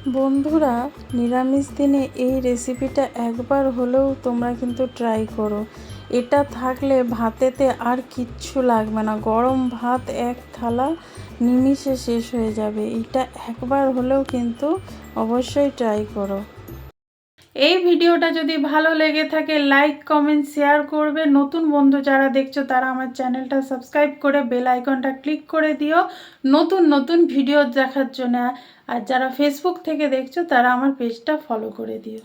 বন্ধুরা, নিরামিষ দিনে এই রেসিপিটা একবার হলেও তোমরা কিন্তু ট্রাই করো। এটা থাকলে ভাতেতে আর কিচ্ছু লাগবে না, গরম ভাত এক থালা নিমিষে শেষ হয়ে যাবে। এটা একবার হলেও কিন্তু অবশ্যই ট্রাই করো। এই ভিডিওটা যদি ভালো লেগে থাকে লাইক কমেন্ট শেয়ার করবে। নতুন বন্ধু যারা দেখছো তারা আমার চ্যানেলটা সাবস্ক্রাইব করে বেল আইকনটা ক্লিক করে দিও নতুন নতুন ভিডিও দেখার জন্য। আর যারা ফেসবুক থেকে দেখছো তারা আমার পেজটা ফলো করে দিও।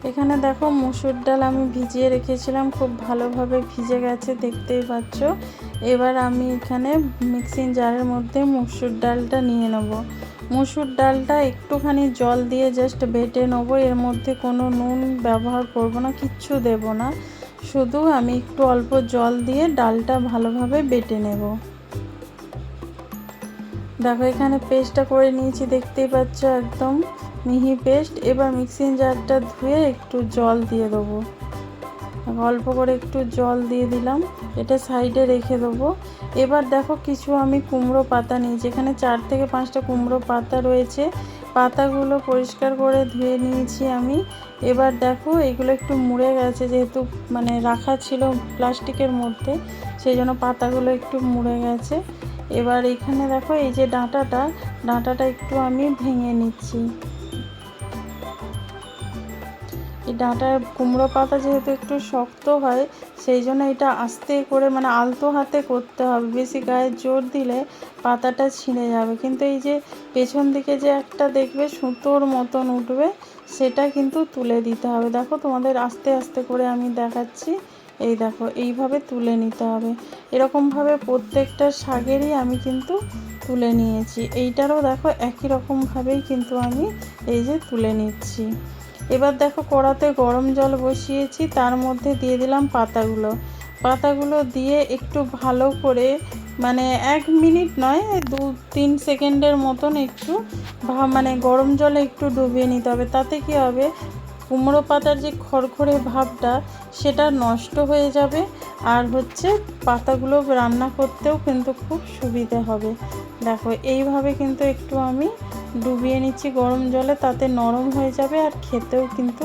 এখানে দেখো মুসুর ডাল আমি ভিজিয়ে রেখেছিলাম, খুব ভালোভাবে ভিজে গেছে দেখতেই পাচ্ছ। এবার আমি এখানে মিক্সিং জারের মধ্যে মুসুর ডালটা নিয়ে নেব। মুসুর ডালটা একটুখানি জল দিয়ে জাস্ট বেটে নেবো। এর মধ্যে কোনো নুন ব্যবহার করব না, কিচ্ছু দেব না, শুধু আমি একটু অল্প জল দিয়ে ডালটা ভালোভাবে বেটে নেব। দেখো এখানে পেস্টটা করে নিয়েছি, দেখতেই পাচ্ছ একদম মিহি পেস্ট। এবার মিক্সিং জারটা ধুয়ে একটু জল দিয়ে দেবো, অল্প করে একটু জল দিয়ে দিলাম, এটা সাইডে রেখে দেবো। এবার দেখো কিছু আমি কুমড়ো পাতা নিয়েছি, এখানে 4 থেকে 5টা কুমড়ো পাতা রয়েছে। পাতাগুলো পরিষ্কার করে ধুয়ে নিয়েছি আমি। এবার দেখো এগুলো একটু মুড়ে গেছে, যেহেতু মানে রাখা ছিল প্লাস্টিকের মধ্যে, সেই জন্য পাতাগুলো একটু মুড়ে গেছে। এবার এখানে দেখো এই যে ডাঁটাটা একটু আমি ভেঙে নিচ্ছি। এই ডাঁটার কুমড়ো পাতা যেহেতু একটু শক্ত হয়, সেই জন্য এটা আস্তে করে মানে আলতো হাতে করতে হবে, বেশি গায়ে জোর দিলে পাতাটা ছিঁড়ে যাবে। কিন্তু এই যে পেছন দিকে যে একটা দেখবে সুতোর মতন উঠবে, সেটা কিন্তু তুলে দিতে হবে। দেখো তোমাদের আস্তে আস্তে করে আমি দেখাচ্ছি। এই দেখো এইভাবে তুলে নিতে হবে। এরকমভাবে প্রত্যেকটা শাকেরই আমি কিন্তু তুলে নিয়েছি। এইটারও দেখো একই রকমভাবেই কিন্তু আমি এই যে তুলে নিচ্ছি। এবার দেখো কড়াতে গরম জল বসিয়েছি, তার মধ্যে দিয়ে দিলাম পাতাগুলো দিয়ে একটু ভালো করে মানে 1 মিনিট নয় 2-3 সেকেন্ডের মতন একটু মানে গরম জলে একটু ডুবিয়ে নিতে হবে। তাতে কি হবে, কুমড়ো পাতার যে খড়খড়ে ভাবটা সেটা নষ্ট হয়ে যাবে, আর হচ্ছে পাতাগুলো রান্না করতেও কিন্তু খুব সুবিধে হবে। দেখো এইভাবে কিন্তু একটু আমি ডুবিয়ে নিচ্ছি গরম জলে, তাতে নরম হয়ে যাবে আর খেতেও কিন্তু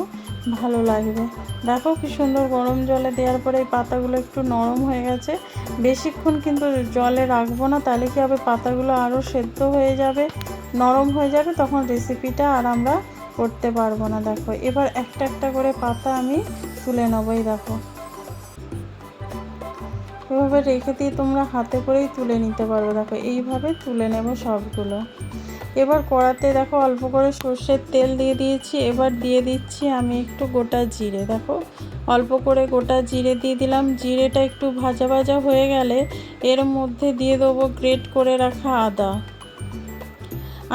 ভালো লাগবে। দেখো কি সুন্দর গরম জলে দেওয়ার পরে এই পাতাগুলো একটু নরম হয়ে গেছে। বেশিক্ষণ কিন্তু জলে রাখবো না, তাহলে কি হবে পাতাগুলো আরও সেদ্ধ হয়ে যাবে, নরম হয়ে যাবে, তখন রেসিপিটা আর আমরা করতে পারবো না। দেখো এবার একটা একটা করে পাতা আমি তুলে নেবই। দেখো এভাবে রেখে দিয়ে তোমরা হাতে করেই তুলে নিতে পারবে। দেখো এইভাবে তুলে নেব সবগুলো। এবার কড়াতে দেখো অল্প করে সর্ষের তেল দিয়ে দিয়েছি। এবার দিয়ে দিচ্ছি আমি একটু গোটা জিরে। দেখো অল্প করে গোটা জিরে দিয়ে দিলাম। জিরেটা একটু ভাজা ভাজা হয়ে গেলে এর মধ্যে দিয়ে দেবো গ্রেট করে রাখা আদা।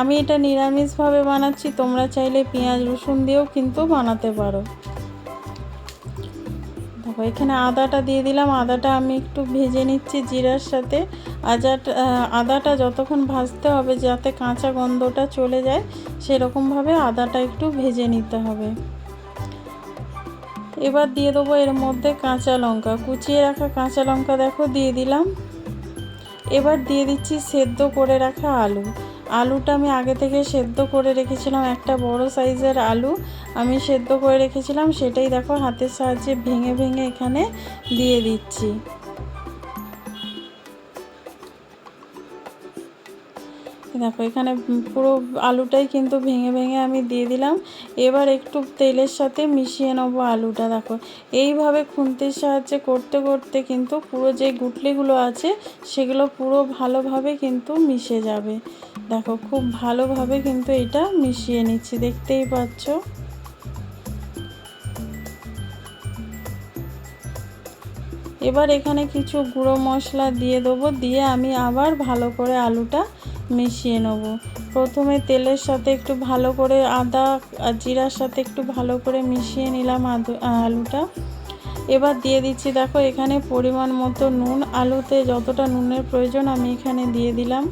আমি এটা নিরামিষভাবে বানাচ্ছি, তোমরা চাইলে পেঁয়াজ রসুন দিয়েও কিন্তু বানাতে পারো। দেখো এখানে আদাটা দিয়ে দিলাম, আদাটা আমি একটু ভেজে নিচ্ছি জিরার সাথে। আদাটা যতক্ষণ ভাজতে হবে যাতে কাঁচা গন্ধটা চলে যায়, সেরকমভাবে আদাটা একটু ভেজে নিতে হবে। এবার দিয়ে দেবো এর মধ্যে কাঁচা লঙ্কা, কুচিয়ে রাখা কাঁচা লঙ্কা দেখো দিয়ে দিলাম। এবার দিয়ে দিচ্ছি সেদ্ধ করে রাখা আলুটা আমি আগে থেকে সেদ্ধ করে রেখেছিলাম, একটা বড় সাইজের আলু আমি সেদ্ধ করে রেখেছিলাম, সেটাই দেখো হাতের সাহায্যে ভেঙে ভেঙে এখানে দিয়ে দিচ্ছি। দেখো এখানে পুরো আলুটাই কিন্তু ভেঙে ভেঙে আমি দিয়ে দিলাম। এবার একটু তেলের সাথে মিশিয়ে নেবো আলুটা। দেখো এইভাবে খুন্তির সাহায্যে করতে করতে কিন্তু পুরো যে গুটলিগুলো আছে সেগুলো পুরো ভালোভাবে কিন্তু মিশে যাবে। দেখো খুব ভালোভাবে কিন্তু এটা মিশিয়ে নিচ্ছি, দেখতেই পাচ্ছ। এবার এখানে কিছু গুঁড়ো মশলা দিয়ে দেবো, দিয়ে আমি আবার ভালো করে আলুটা মিশিয়ে নেব। প্রথমে তেলের সাথে একটু ভালো করে আদা আর জিরার সাথে একটু ভালো করে মিশিয়ে নিলাম আলুটা। এবার দিয়ে দিচ্ছি দেখো এখানে পরিমাণ মতো নুন, আলুতে যতটা নুনের প্রয়োজন আমি এখানে দিয়ে দিলাম।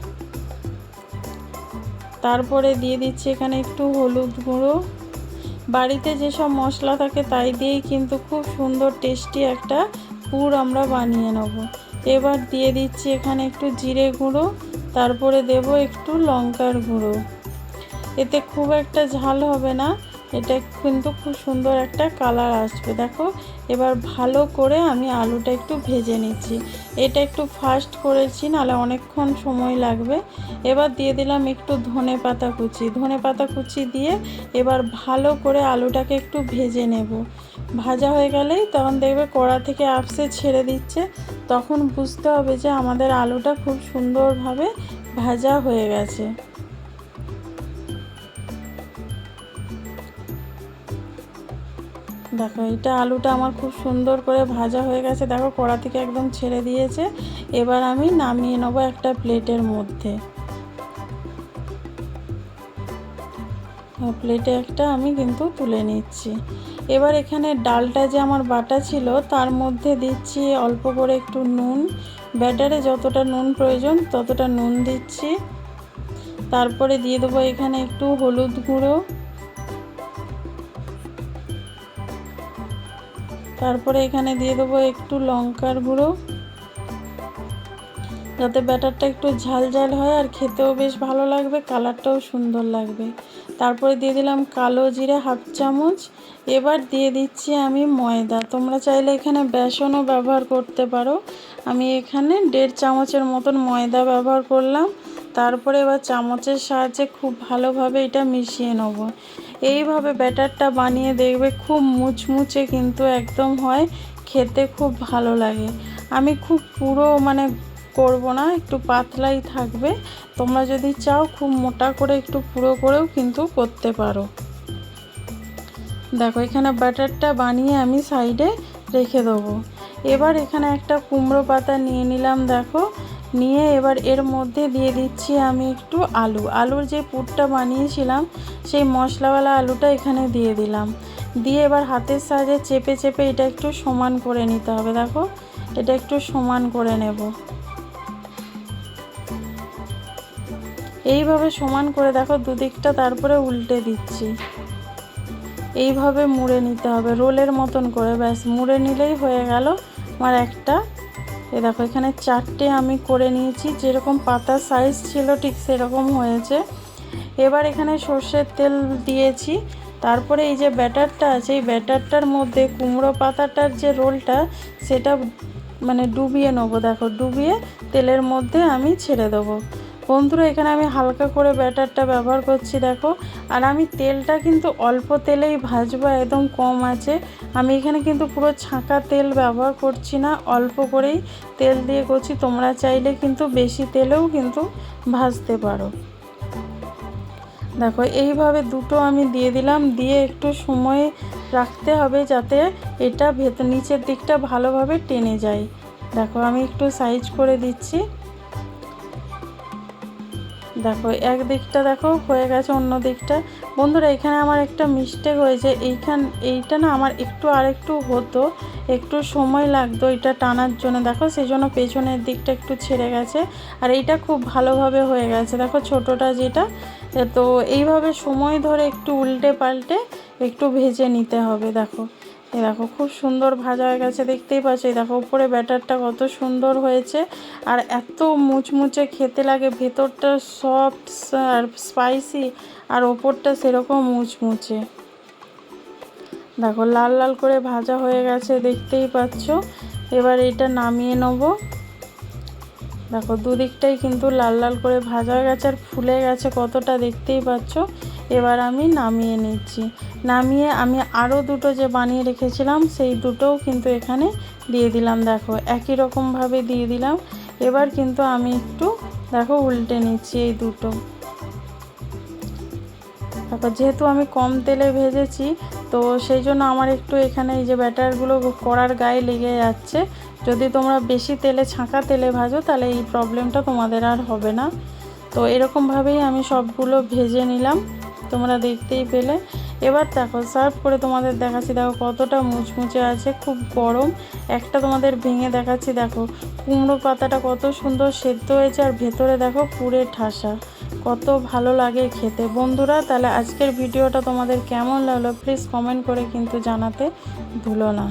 তারপরে দিয়ে দিচ্ছি এখানে একটু হলুদ গুঁড়ো। বাড়িতে যেসব মশলা থাকে তাই দিয়েই কিন্তু খুব সুন্দর টেস্টি একটা পুর আমরা বানিয়ে নেব। এবার দিয়ে দিচ্ছি এখানে একটু জিরে গুঁড়ো, তারপরে দেব একটু লঙ্কার গুঁড়ো। এতে খুব একটা ঝাল হবে না, এটা কিন্তু খুব সুন্দর একটা কালার আসবে। দেখো এবার ভালো করে আমি আলুটা একটু ভেজে নিচ্ছি। এটা একটু ফাস্ট করেছি, নাহলে অনেকক্ষণ সময় লাগবে। এবার দিয়ে দিলাম একটু ধনেপাতা কুচি দিয়ে এবার ভালো করে আলুটাকে একটু ভেজে নেব। ভাজা হয়ে গেলেই তখন দেখবে কড়া থেকে আপসে ছেড়ে দিচ্ছে, তখন বুঝতে হবে যে আমাদের আলুটা খুব সুন্দরভাবে ভাজা হয়ে গেছে। দেখো এটা আলুটা আমার খুব সুন্দর করে ভাজা হয়ে গেছে, দেখো কড়া থেকে একদম ছেড়ে দিয়েছে। এবার আমি নামিয়ে নেবো একটা প্লেটের মধ্যে। প্লেটে একটা আমি কিন্তু তুলে নিচ্ছি। এবার এখানে ডালটা যে আমার বাটা ছিল তার মধ্যে দিচ্ছি অল্প করে একটু নুন, ব্যাটারে যতটা নুন প্রয়োজন ততটা নুন দিচ্ছি। তারপরে দিয়ে দেবো এখানে একটু হলুদ গুঁড়ো, তারপরে এখানে দিয়ে দেবো একটু লঙ্কার গুঁড়ো, যাতে ব্যাটারটা একটু ঝাল ঝাল হয় আর খেতেও বেশ ভালো লাগবে, কালারটাও সুন্দর লাগবে। তারপরে দিয়ে দিলাম কালো জিরে হাফ চামচ। এবার দিয়ে দিচ্ছি আমি ময়দা, তোমরা চাইলে এখানে বেসনও ব্যবহার করতে পারো। আমি এখানে 1.5 চামচের মতন ময়দা ব্যবহার করলাম। তারপরে এবার চামচের সাহায্যে খুব ভালোভাবে এটা মিশিয়ে নেব। এইভাবে ব্যাটারটা বানিয়ে দেখবে খুব মুচমুচে কিন্তু একদম হয়, খেতে খুব ভালো লাগে। আমি খুব পুরো করব না, একটু পাতলাই থাকবে। তোমরা যদি চাও খুব মোটা করে একটু পুরো করেও কিন্তু করতে পারো। দেখো এখানে ব্যাটারটা বানিয়ে আমি সাইডে রেখে দেবো। এবার এখানে একটা কুমড়ো পাতা নিয়ে নিলাম, দেখো নিয়ে এবার এর মধ্যে দিয়ে দিচ্ছি আমি একটু আলুর যে পুরটা বানিয়েছিলাম সেই মশলাওয়ালা আলুটা এখানে দিয়ে দিলাম। দিয়ে এবার হাতের সাহায্যে চেপে চেপে এটা একটু সমান করে নিতে হবে। দেখো এটা একটু সমান করে নেব। এইভাবে সমান করে দেখো দুদিকটা, তারপরে উল্টে দিচ্ছি। এইভাবে মুড়ে নিতে হবে রোলের মতন করে, ব্যাস মুড়ে নিলেই হয়ে গেল আমার একটা। দেখো এখানে 4টে আমি করে নিয়েছি, যেরকম পাতার সাইজ ছিল ঠিক সেরকম হয়েছে। এবার এখানে সর্ষের তেল দিয়েছি। তারপরে এই যে ব্যাটারটা আছে এই ব্যাটারটার মধ্যে কুমড়ো পাতাটার যে রোলটা সেটা ডুবিয়ে নেবো। দেখো ডুবিয়ে তেলের মধ্যে আমি ছেড়ে দেবো। বন্ধুরা এখানে আমি হালকা করে ব্যাটারটা ব্যবহার করছি দেখো, আর আমি তেলটা কিন্তু অল্প তেলেই ভাজবো, একদম কম আছে। আমি এখানে কিন্তু পুরো ছাঁকা তেল ব্যবহার করছি না, অল্প করেই তেল দিয়ে করছি। তোমরা চাইলে কিন্তু বেশি তেলেও কিন্তু ভাজতে পারো। দেখো এইভাবে দুটো আমি দিয়ে দিলাম, দিয়ে একটু সময় রাখতে হবে যাতে এটা নিচের দিকটা ভালোভাবে টেনে যায়। দেখো আমি একটু সাইজ করে দিচ্ছি। দেখো এক দিকটা দেখো হয়ে গেছে, অন্য দিকটা। বন্ধুরা এখানে আমার একটা মিস্টেক হয়েছে, এইটা না আমার আরেকটু হতো, একটু সময় লাগতো এটা টানার জন্য। দেখো সেই জন্য পেছনের দিকটা একটু ছেড়ে গেছে, আর এইটা খুব ভালোভাবে হয়ে গেছে। দেখো ছোটোটা যেটা, তো এইভাবে সময় ধরে একটু উল্টে পাল্টে একটু ভেজে নিতে হবে। দেখো দেখো খুব সুন্দর ভাজা হয়ে গেছে, দেখতেই পাচ্ছ। দেখো উপরে ব্যাটারটা কত সুন্দর হয়েছে, আর এত মুচমুচে খেতে লাগে, ভেতরটা সফট আর স্পাইসি, আর ওপরটা সেরকম মুচমুচে। দেখো লাল লাল করে ভাজা হয়ে গেছে, দেখতেই পাচ্ছ। এবার এটা নামিয়ে নেব। দেখো দুদিকটাই কিন্তু লাল লাল করে ভাজা হয়ে গেছে আর ফুলে গেছে কতটা, দেখতেই পাচ্ছ। এবার আমি নামিয়ে নিচ্ছি। নামিয়ে আমি আরও দুটো যে বানিয়ে রেখেছিলাম সেই দুটোও কিন্তু এখানে দিয়ে দিলাম। দেখো একই রকমভাবে দিয়ে দিলাম। এবার কিন্তু আমি একটু দেখো উল্টে নিচ্ছি এই দুটো। দেখো যেহেতু আমি কম তেলে ভেজেছি তো সেই জন্য আমার একটু এখানে এই যে ব্যাটারগুলো কড়ার গায়ে লেগে যাচ্ছে। যদি তোমরা বেশি তেলে ছাঁকা তেলে ভাজো তাহলে এই প্রবলেমটা তোমাদের আর হবে না। তো এরকমভাবেই আমি সবগুলো ভেজে নিলাম, তোমরা দেখতেই পেলে। এবার দেখো সার্ভ করে তোমাদের দেখাচ্ছি। দেখো কতটা মুচমুচে আছে, খুব গরম। একটা তোমাদের ভেঙে দেখাচ্ছি। দেখো কুমড়ো পাতাটা কত সুন্দর সেদ্ধ হয়েছে, আর ভেতরে দেখো পুরে ঠাসা, কত ভালো লাগে খেতে। বন্ধুরা তাহলে আজকের ভিডিওটা তোমাদের কেমন লাগলো প্লিজ কমেন্ট করে কিন্তু জানাতে ভুলো না।